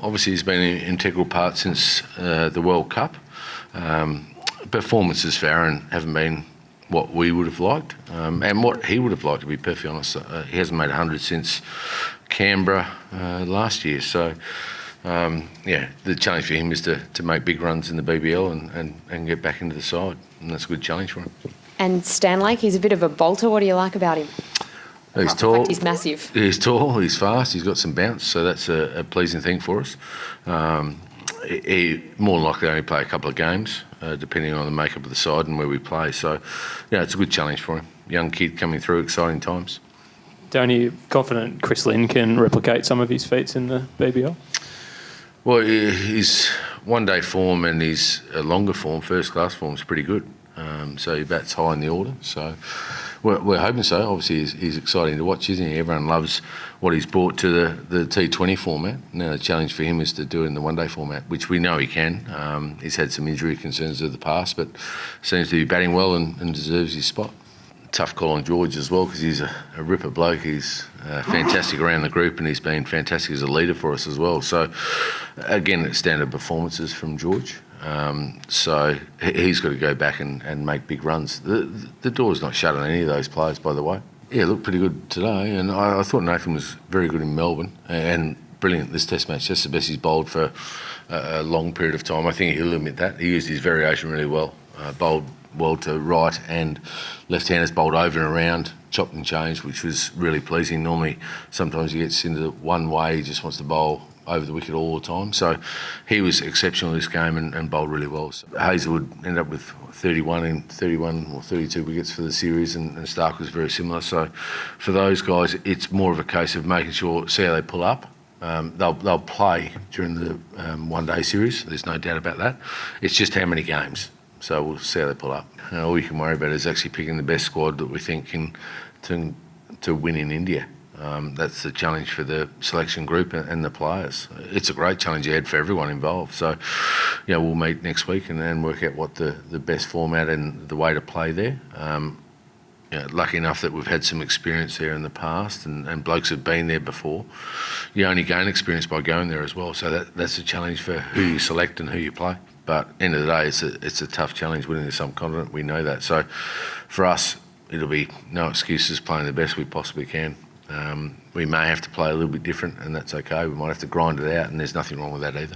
Obviously, he's been an integral part since the World Cup. Performances for Aaron haven't been what we would have liked, and what he would have liked, to be perfectly honest. He hasn't made 100 since Canberra last year. So, the challenge for him is to make big runs in the BBL and get back into the side, and that's a good challenge for him. And Stanlake, he's a bit of a bolter. What do you like about him? He's tall. In fact, he's massive. He's tall, he's fast, he's got some bounce, so that's a pleasing thing for us. He more than likely only play a couple of games, depending on the makeup of the side and where we play. So, it's a good challenge for him. Young kid coming through, exciting times. Darren, are you confident Chris Lynn can replicate some of his feats in the BBL? Well, his one-day form and his longer form, first-class form, is pretty good. So he bats high in the order. So we're hoping so. Obviously, he's exciting to watch, isn't he? Everyone loves what he's brought to the T20 format. Now the challenge for him is to do it in the one-day format, which we know he can. He's had some injury concerns of the past, but seems to be batting well and deserves his spot. Tough call on George as well, because he's a ripper bloke. He's fantastic around the group, and he's been fantastic as a leader for us as well. So, again, standard performances from George. So he's got to go back and make big runs. The door's not shut on any of those players, by the way. Yeah, looked pretty good today, and I thought Nathan was very good in Melbourne and brilliant this Test match. That's the best he's bowled for a long period of time. I think he'll admit that. He used his variation really well. Bowled well to right and left-handers, bowled over and around, chopped and changed, which was really pleasing. Normally, sometimes he gets into one way, he just wants to bowl over the wicket all the time. So he was exceptional this game and bowled really well. So Hazelwood ended up with 31 or 32 wickets for the series, and Stark was very similar. So for those guys, it's more of a case of making sure, see how they pull up. They'll play during the one-day series, there's no doubt about that. It's just how many games. So we'll see how they pull up. All we can worry about is actually picking the best squad that we think can to win in India. That's the challenge for the selection group and the players. It's a great challenge ahead for everyone involved. So, we'll meet next week and then work out what the best format and the way to play there. Lucky enough that we've had some experience there in the past, and blokes have been there before. You only gain experience by going there as well. So that's a challenge for who you select and who you play. But end of the day, it's a tough challenge winning the subcontinent. We know that. So for us, it'll be no excuses, playing the best we possibly can. We may have to play a little bit different, and that's okay. We might have to grind it out, and there's nothing wrong with that either.